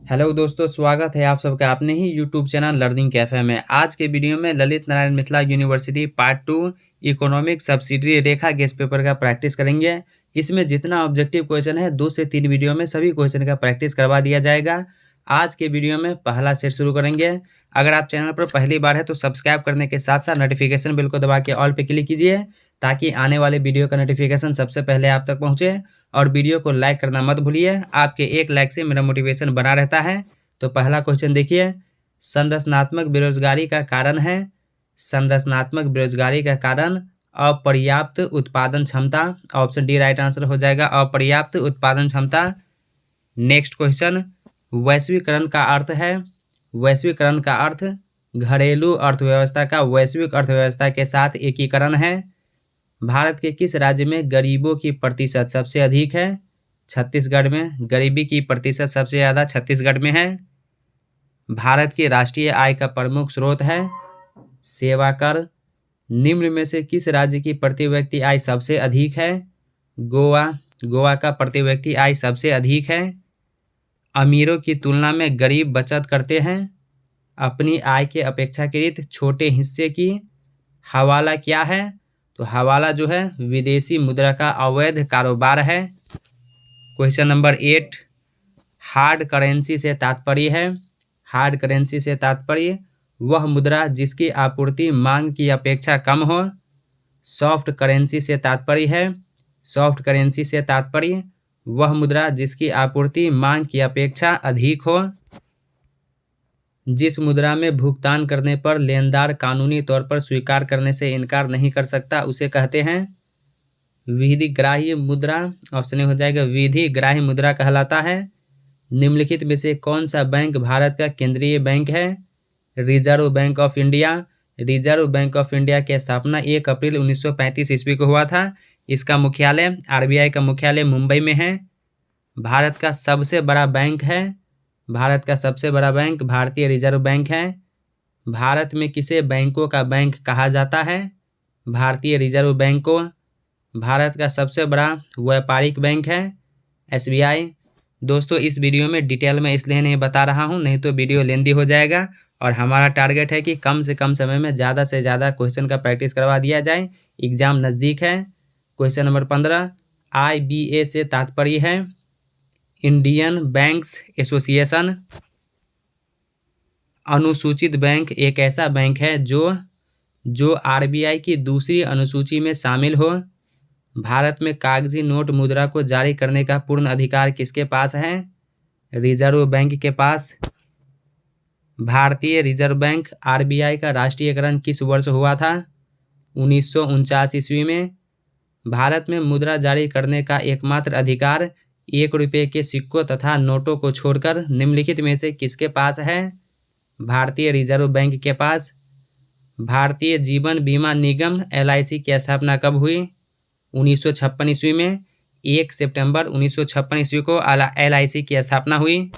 Hello दोस्तों, स्वागत है आप सबका अपने ही यूट्यूब चैनल लर्निंग कैफे में। आज के वीडियो में Lalit Narayan Mithila university part 2 economic subsidiary रेखा गेस्ट पेपर का प्रैक्टिस करेंगे। इसमें जितना ऑब्जेक्टिव क्वेश्चन है 2 से 3 वीडियो में सभी क्वेश्चन का प्रैक्टिस करवा दिया जाएगा। आज के वीडियो में पहला सेट शुरू करेंगे। अगर आप चैनल पर पहली बार है तो सब्सक्राइब करने के साथ साथ नोटिफिकेशन बेल को दबा के ऑल पे क्लिक कीजिए ताकि आने वाले वीडियो का नोटिफिकेशन सबसे पहले आप तक पहुंचे। और वीडियो को लाइक करना मत भूलिए, आपके एक लाइक से मेरा मोटिवेशन बना रहता है। तो पहला क्वेश्चन देखिए, संरचनात्मक बेरोजगारी का कारण है। संरचनात्मक बेरोजगारी का कारण अपर्याप्त उत्पादन क्षमता। ऑप्शन डी राइट आंसर हो जाएगा, अपर्याप्त उत्पादन क्षमता। नेक्स्ट क्वेश्चन, वैश्वीकरण का अर्थ है। वैश्वीकरण का अर्थ घरेलू अर्थव्यवस्था का वैश्विक अर्थव्यवस्था के साथ एकीकरण है। भारत के किस राज्य में गरीबों की प्रतिशत सबसे अधिक है? छत्तीसगढ़ में। गरीबी की प्रतिशत सबसे ज़्यादा छत्तीसगढ़ में है। भारत की राष्ट्रीय आय का प्रमुख स्रोत है सेवा कर। निम्न में से किस राज्य की प्रति व्यक्ति आय सबसे अधिक है? गोवा। गोवा का प्रति व्यक्ति आय सबसे अधिक है। अमीरों की तुलना में गरीब बचत करते हैं अपनी आय के अपेक्षाकृत छोटे हिस्से की। हवाला क्या है? तो हवाला जो है विदेशी मुद्रा का अवैध कारोबार है। क्वेश्चन नंबर 8, हार्ड करेंसी से तात्पर्य है। हार्ड करेंसी से तात्पर्य वह मुद्रा जिसकी आपूर्ति मांग की अपेक्षा कम हो। सॉफ्ट करेंसी से तात्पर्य है। सॉफ्ट करेंसी से तात्पर्य वह मुद्रा जिसकी आपूर्ति मांग की अपेक्षा अधिक हो। जिस मुद्रा में भुगतान करने पर लेनदार कानूनी तौर पर स्वीकार करने से इनकार नहीं कर सकता उसे कहते हैं विधिग्राह्य मुद्रा। ऑप्शन ए हो जाएगा, विधिग्राह्य मुद्रा कहलाता है। निम्नलिखित में से कौन सा बैंक भारत का केंद्रीय बैंक है? Reserve bank of India. Reserve bank of India की स्थापना 1 अप्रैल 1935 ईस्वी को हुआ था। इसका मुख्यालय आरबीआई का मुख्यालय मुंबई में है। भारत का सबसे बड़ा बैंक है। भारत का सबसे बड़ा बैंक भारतीय रिजर्व बैंक है। भारत में किसे बैंकों का बैंक कहा जाता है? भारतीय रिजर्व बैंक को। भारत का सबसे बड़ा व्यापारिक बैंक है एसबीआई। दोस्तों, इस वीडियो में डिटेल में इसलिए नहीं बता रहा हूं, नहीं तो वीडियो लेंदी हो जाएगा। और हमारा टारगेट है कि कम से कम समय में ज़्यादा से ज़्यादा क्वेश्चन का प्रैक्टिस करवा दिया जाए। एग्ज़ाम नज़दीक है। क्वेश्चन नंबर 15, IBA से तात्पर्य है इंडियन बैंक्स एसोसिएशन। अनुसूचित बैंक एक ऐसा बैंक है जो आरबीआई की दूसरी अनुसूची में शामिल हो। भारत में कागजी नोट मुद्रा को जारी करने का पूर्ण अधिकार किसके पास है? रिजर्व बैंक के पास। भारतीय रिजर्व बैंक आरबीआई का राष्ट्रीयकरण किस वर्ष हुआ था? 1949 ईस्वी में। भारत में मुद्रा जारी करने का एकमात्र अधिकार 1 रुपये के सिक्कों तथा नोटों को छोड़कर निम्नलिखित में से किसके पास है? भारतीय रिजर्व बैंक के पास। भारतीय जीवन बीमा निगम LIC की स्थापना कब हुई? 1956 ईस्वी में। 1 सितंबर 1956 ईस्वी को LIC की स्थापना हुई।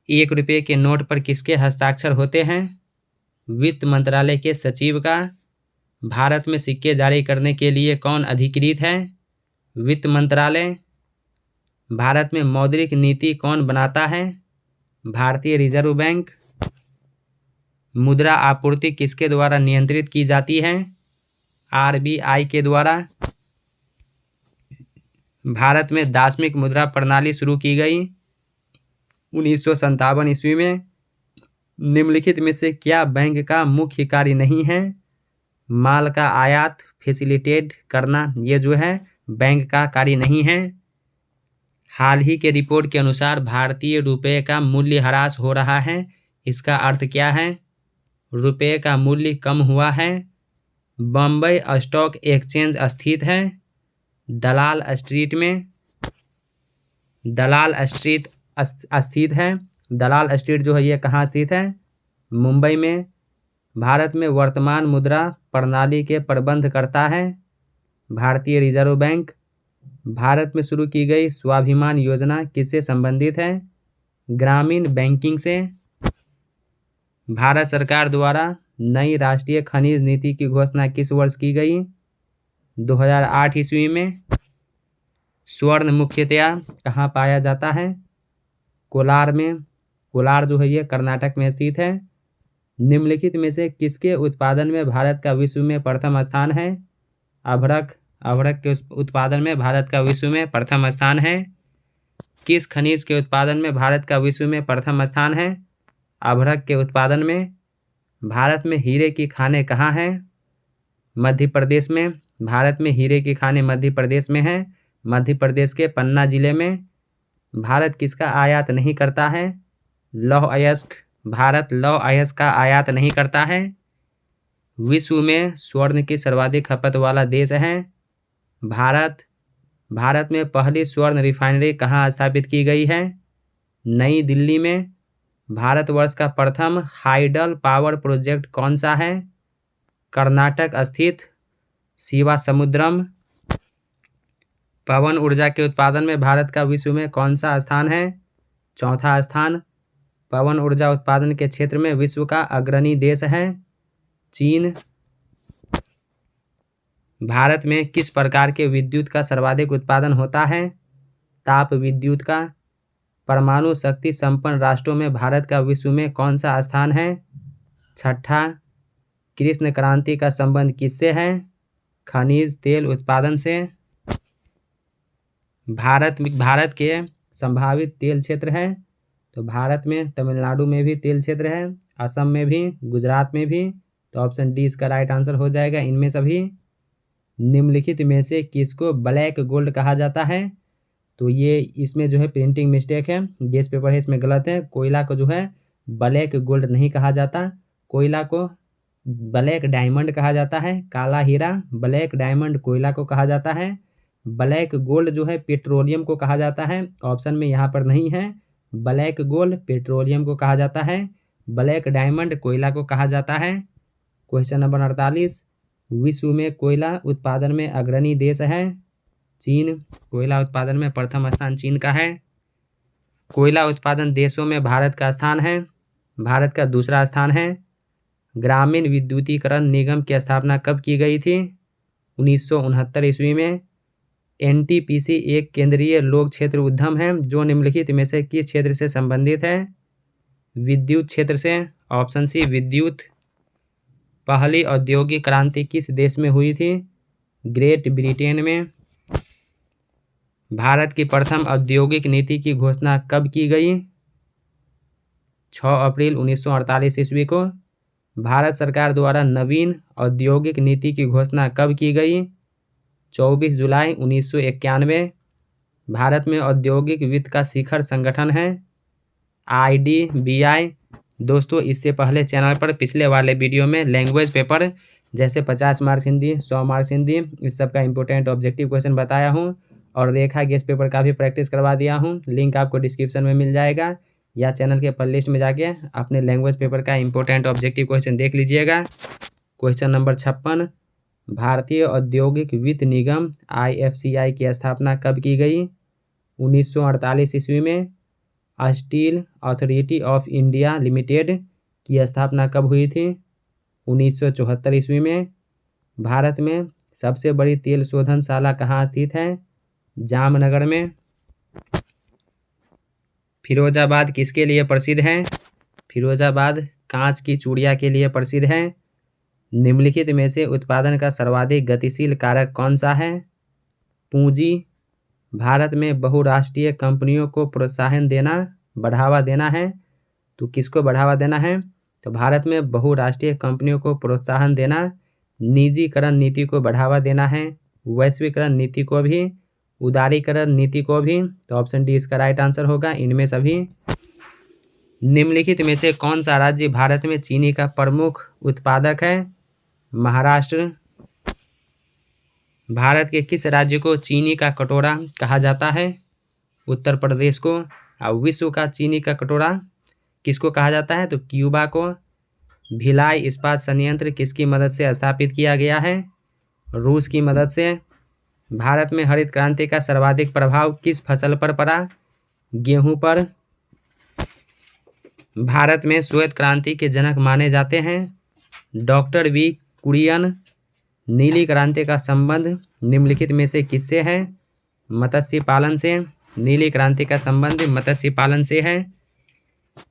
1 रुपये के नोट पर किसके हस्ताक्षर होते हैं? वित्त मंत्रालय के सचिव का। भारत में सिक्के जारी करने के लिए कौन अधिकृत है? वित्त मंत्रालय। भारत में मौद्रिक नीति कौन बनाता है? भारतीय रिजर्व बैंक। मुद्रा आपूर्ति किसके द्वारा नियंत्रित की जाती है? आरबीआई के द्वारा। भारत में दार्शनिक मुद्रा प्रणाली शुरू की गई 1957 ईस्वी में। निम्नलिखित में से क्या बैंक का मुख्य कार्य नहीं है? माल का आयात फैसिलिटेट करना, ये जो है बैंक का कार्य नहीं है। हाल ही के रिपोर्ट के अनुसार भारतीय रुपये का मूल्य ह्रास हो रहा है, इसका अर्थ क्या है? रुपये का मूल्य कम हुआ है। बम्बई स्टॉक एक्सचेंज स्थित है दलाल स्ट्रीट में। दलाल स्ट्रीट स्थित है। दलाल स्ट्रीट जो है ये कहाँ स्थित है? मुंबई में। भारत में वर्तमान मुद्रा प्रणाली के प्रबंध करता है भारतीय रिजर्व बैंक। भारत में शुरू की गई स्वाभिमान योजना किससे संबंधित है? ग्रामीण बैंकिंग से। भारत सरकार द्वारा नई राष्ट्रीय खनिज नीति की घोषणा किस वर्ष की गई? 2008 ईस्वी में। स्वर्ण मुख्यतया कहाँ पाया जाता है? कोलार जो है ये कर्नाटक में स्थित है। निम्नलिखित में से किसके उत्पादन में भारत का विश्व में प्रथम स्थान है? अभ्रक के उत्पादन में भारत का विश्व में प्रथम स्थान है। किस खनिज के उत्पादन में भारत का विश्व में प्रथम स्थान है? अभ्रक के उत्पादन में। भारत में हीरे की खानें कहाँ हैं? मध्य प्रदेश में। भारत में हीरे की खानें मध्य प्रदेश में हैं, मध्य प्रदेश के पन्ना जिले में। भारत किसका आयात नहीं करता है? लौह अयस्क। भारत लौह अयस्क का आयात नहीं करता है। विश्व में स्वर्ण की सर्वाधिक खपत वाला देश है भारत में पहली स्वर्ण रिफाइनरी कहाँ स्थापित की गई है? नई दिल्ली में। भारतवर्ष का प्रथम हाइडल पावर प्रोजेक्ट कौन सा है? कर्नाटक स्थित शिवासमुद्रम। पवन ऊर्जा के उत्पादन में भारत का विश्व में कौन सा स्थान है? चौथा स्थान। पवन ऊर्जा उत्पादन के क्षेत्र में विश्व का अग्रणी देश है चीन। भारत में किस प्रकार के विद्युत का सर्वाधिक उत्पादन होता है? ताप विद्युत का। परमाणु शक्ति संपन्न राष्ट्रों में भारत का विश्व में कौन सा स्थान है? छठा। कृष्ण क्रांति का संबंध किससे है? खनिज तेल उत्पादन से। भारत के संभावित तेल क्षेत्र है, तो भारत में तमिलनाडु में भी तेल क्षेत्र है, असम में भी, गुजरात में भी। तो ऑप्शन डी इसका राइट आंसर हो जाएगा इनमें सभी। निम्नलिखित में से किसको ब्लैक गोल्ड कहा जाता है? तो ये इसमें जो है प्रिंटिंग मिस्टेक है, गेस पेपर है इसमें गलत है। कोयला को जो है ब्लैक गोल्ड नहीं कहा जाता, कोयला को ब्लैक डायमंड कहा जाता है। काला हीरा ब्लैक डायमंड कोयला को कहा जाता है। ब्लैक गोल्ड जो है पेट्रोलियम को कहा जाता है, ऑप्शन में यहाँ पर नहीं है। ब्लैक गोल्ड पेट्रोलियम को कहा जाता है, ब्लैक डायमंड कोयला को कहा जाता है। क्वेश्चन नंबर 48, विश्व में कोयला उत्पादन में अग्रणी देश है चीन। कोयला उत्पादन में प्रथम स्थान चीन का है। कोयला उत्पादन देशों में भारत का स्थान है, भारत का दूसरा स्थान है। ग्रामीण विद्युतीकरण निगम की स्थापना कब की गई थी? 1969 ईस्वी में। एनटीपीसी एक केंद्रीय लोक क्षेत्र उद्यम है जो निम्नलिखित में से किस क्षेत्र से संबंधित है? विद्युत क्षेत्र से। ऑप्शन सी विद्युत। पहली औद्योगिक क्रांति किस देश में हुई थी? ग्रेट ब्रिटेन में। भारत की प्रथम औद्योगिक नीति की घोषणा कब की गई? 6 अप्रैल 1948 ईस्वी को। भारत सरकार द्वारा नवीन औद्योगिक नीति की घोषणा कब की गई? 24 जुलाई 1991। भारत में औद्योगिक वित्त का शिखर संगठन है IDBI। दोस्तों इससे पहले चैनल पर पिछले वाले वीडियो में लैंग्वेज पेपर जैसे 50 मार्क्स हिंदी, 100 मार्क्स हिंदी, इस सब का इंपॉर्टेंट ऑब्जेक्टिव क्वेश्चन बताया हूँ और रेखा गेस पेपर का भी प्रैक्टिस करवा दिया हूँ। लिंक आपको डिस्क्रिप्शन में मिल जाएगा या चैनल के प्लेलिस्ट में जाके अपने लैंग्वेज पेपर का इंपॉर्टेंट ऑब्जेक्टिव क्वेश्चन देख लीजिएगा। क्वेश्चन नंबर 56, भारतीय औद्योगिक वित्त निगम IFCI की स्थापना कब की गई? 1948 ईस्वी में। Steel authority of India limited की स्थापना कब हुई थी? 1974 ईस्वी में। भारत में सबसे बड़ी तेल शोधनशाला कहाँ स्थित है? जामनगर में। फिरोजाबाद किसके लिए प्रसिद्ध है? फिरोजाबाद कांच की चूड़ियाँ के लिए प्रसिद्ध है। निम्नलिखित में से उत्पादन का सर्वाधिक गतिशील कारक कौन सा है? पूंजी। भारत में बहुराष्ट्रीय कंपनियों को प्रोत्साहन देना, बढ़ावा देना है, तो किसको बढ़ावा देना है? तो भारत में बहुराष्ट्रीय कंपनियों को प्रोत्साहन देना, निजीकरण नीति को बढ़ावा देना है, वैश्वीकरण नीति को भी, उदारीकरण नीति को भी। तो ऑप्शन डी इसका राइट आंसर होगा इनमें सभी। निम्नलिखित में से कौन सा राज्य भारत में चीनी का प्रमुख उत्पादक है? महाराष्ट्र। भारत के किस राज्य को चीनी का कटोरा कहा जाता है? उत्तर प्रदेश को। और विश्व का चीनी का कटोरा किसको कहा जाता है? तो क्यूबा को। भिलाई इस्पात संयंत्र किसकी मदद से स्थापित किया गया है? रूस की मदद से। भारत में हरित क्रांति का सर्वाधिक प्रभाव किस फसल पर पड़ा? गेहूं पर। भारत में श्वेत क्रांति के जनक माने जाते हैं डॉक्टर वी कुरियन। नीली क्रांति का संबंध निम्नलिखित में से किससे है? मत्स्य पालन से। नीली क्रांति का संबंध मत्स्य पालन से है।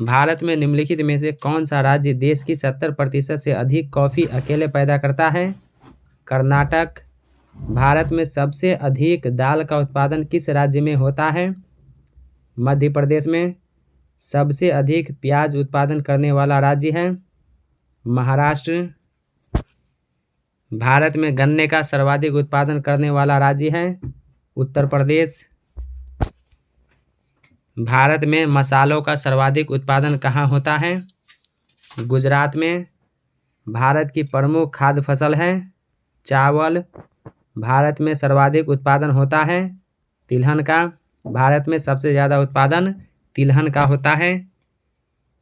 भारत में निम्नलिखित में से कौन सा राज्य देश की 70% से अधिक कॉफ़ी अकेले पैदा करता है? कर्नाटक। भारत में सबसे अधिक दाल का उत्पादन किस राज्य में होता है? मध्य प्रदेश में। सबसे अधिक प्याज उत्पादन करने वाला राज्य है महाराष्ट्र। भारत में गन्ने का सर्वाधिक उत्पादन करने वाला राज्य है उत्तर प्रदेश। भारत में मसालों का सर्वाधिक उत्पादन कहाँ होता है? गुजरात में। भारत की प्रमुख खाद्य फसल है चावल। भारत में सर्वाधिक उत्पादन होता है तिलहन का। भारत में सबसे ज़्यादा उत्पादन तिलहन का होता है।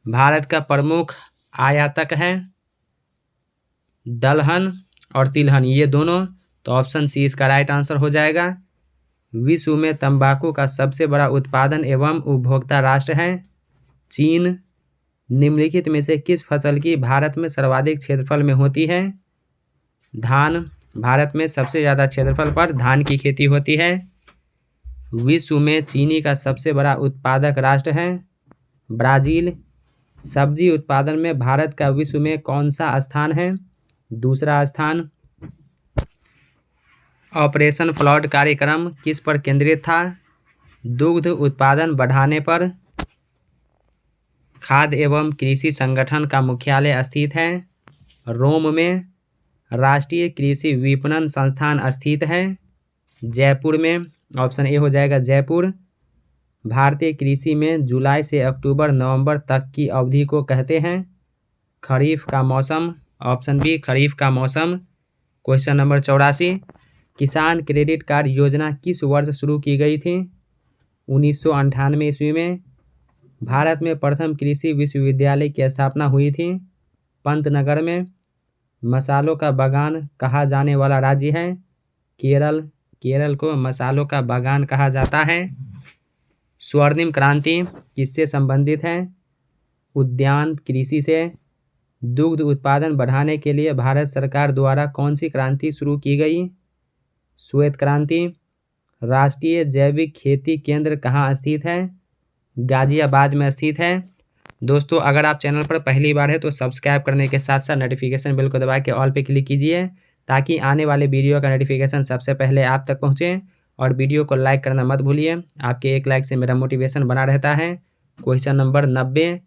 भारत का प्रमुख आयातक है दलहन और तिलहन, ये दोनों। तो ऑप्शन सी इसका राइट आंसर हो जाएगा। विश्व में तंबाकू का सबसे बड़ा उत्पादन एवं उपभोक्ता राष्ट्र है चीन। निम्नलिखित में से किस फसल की भारत में सर्वाधिक क्षेत्रफल में होती है? धान। भारत में सबसे ज़्यादा क्षेत्रफल पर धान की खेती होती है। विश्व में चीनी का सबसे बड़ा उत्पादक राष्ट्र है ब्राज़ील। सब्जी उत्पादन में भारत का विश्व में कौन सा स्थान है? दूसरा स्थान। ऑपरेशन फ्लड कार्यक्रम किस पर केंद्रित था? दुग्ध उत्पादन बढ़ाने पर। खाद्य एवं कृषि संगठन का मुख्यालय स्थित है रोम में। राष्ट्रीय कृषि विपणन संस्थान स्थित है जयपुर में। ऑप्शन ए हो जाएगा जयपुर। भारतीय कृषि में जुलाई से अक्टूबर नवंबर तक की अवधि को कहते हैं खरीफ का मौसम। ऑप्शन बी खरीफ का मौसम। Question number 84। किसान क्रेडिट कार्ड योजना किस वर्ष शुरू की गई थी? 1998 ईस्वी में। भारत में प्रथम कृषि विश्वविद्यालय की स्थापना हुई थी पंतनगर में। मसालों का बागान कहा जाने वाला राज्य है केरल। केरल को मसालों का बागान कहा जाता है। स्वर्णिम क्रांति किससे संबंधित है? उद्यान कृषि से। दुग्ध उत्पादन बढ़ाने के लिए भारत सरकार द्वारा कौन सी क्रांति शुरू की गई? श्वेत क्रांति। राष्ट्रीय जैविक खेती केंद्र कहाँ स्थित है? गाजियाबाद में स्थित है। दोस्तों, अगर आप चैनल पर पहली बार है तो सब्सक्राइब करने के साथ साथ नोटिफिकेशन बेल को दबा के ऑल पे क्लिक कीजिए ताकि आने वाले वीडियो का नोटिफिकेशन सबसे पहले आप तक पहुँचे। और वीडियो को लाइक करना मत भूलिए, आपके एक लाइक से मेरा मोटिवेशन बना रहता है। Question number 90।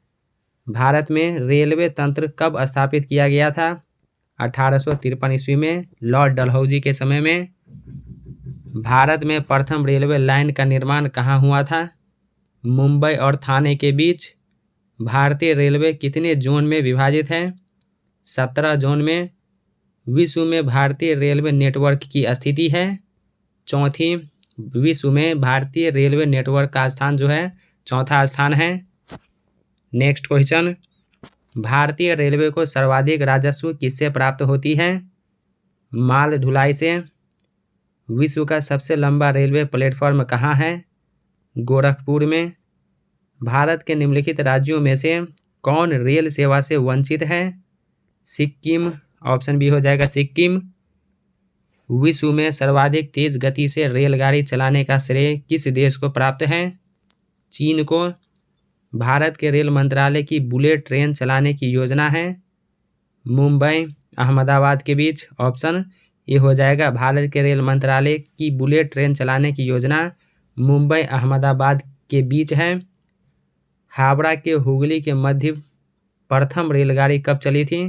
भारत में रेलवे तंत्र कब स्थापित किया गया था? 1853 ईस्वी में लॉर्ड डलहौजी के समय में। भारत में प्रथम रेलवे लाइन का निर्माण कहाँ हुआ था? मुंबई और थाने के बीच। भारतीय रेलवे कितने जोन में विभाजित है? 17 जोन में। विश्व में भारतीय रेलवे नेटवर्क की स्थिति है चौथी। विश्व में भारतीय रेलवे नेटवर्क का स्थान जो है चौथा स्थान है। Next question. भारतीय रेलवे को सर्वाधिक राजस्व किससे प्राप्त होती है? माल ढुलाई से। विश्व का सबसे लंबा रेलवे प्लेटफॉर्म कहाँ है? गोरखपुर में। भारत के निम्नलिखित राज्यों में से कौन रेल सेवा से वंचित है? सिक्किम। ऑप्शन बी हो जाएगा सिक्किम। विश्व में सर्वाधिक तेज गति से रेलगाड़ी चलाने का श्रेय किस देश को प्राप्त है? चीन को। भारत के रेल मंत्रालय की बुलेट ट्रेन चलाने की योजना है मुंबई अहमदाबाद के बीच। ऑप्शन ये हो जाएगा भारत के रेल मंत्रालय की बुलेट ट्रेन चलाने की योजना मुंबई अहमदाबाद के बीच है। हावड़ा के हुगली के मध्य प्रथम रेलगाड़ी कब चली थी?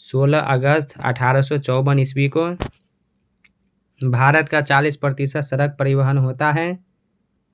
16 अगस्त 1854 ईस्वी को। भारत का 40% सड़क परिवहन होता है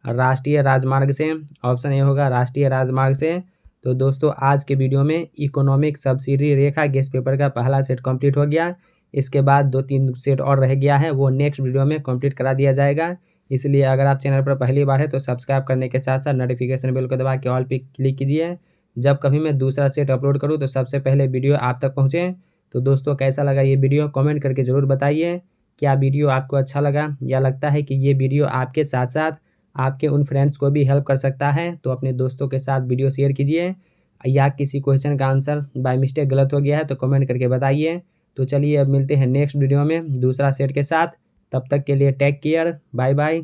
राष्ट्रीय राजमार्ग से। ऑप्शन ए होगा राष्ट्रीय राजमार्ग से। तो दोस्तों, आज के वीडियो में इकोनॉमिक सब्सिडी रेखा गेस्ट पेपर का पहला सेट कंप्लीट हो गया। इसके बाद 2-3 सेट और रह गया है, वो नेक्स्ट वीडियो में कंप्लीट करा दिया जाएगा। इसलिए अगर आप चैनल पर पहली बार है तो सब्सक्राइब करने के साथ साथ नोटिफिकेशन बेल को दबा के ऑल पे क्लिक कीजिए। जब कभी मैं दूसरा सेट अपलोड करूँ तो सबसे पहले वीडियो आप तक पहुँचे। तो दोस्तों, कैसा लगा ये वीडियो कमेंट करके ज़रूर बताइए। क्या वीडियो आपको अच्छा लगा या लगता है कि ये वीडियो आपके साथ साथ आपके उन फ्रेंड्स को भी हेल्प कर सकता है तो अपने दोस्तों के साथ वीडियो शेयर कीजिए। या किसी क्वेश्चन का आंसर बाय मिस्टेक गलत हो गया है तो कमेंट करके बताइए। तो चलिए अब मिलते हैं नेक्स्ट वीडियो में दूसरा सेट के साथ। तब तक के लिए टेक केयर, बाय बाय।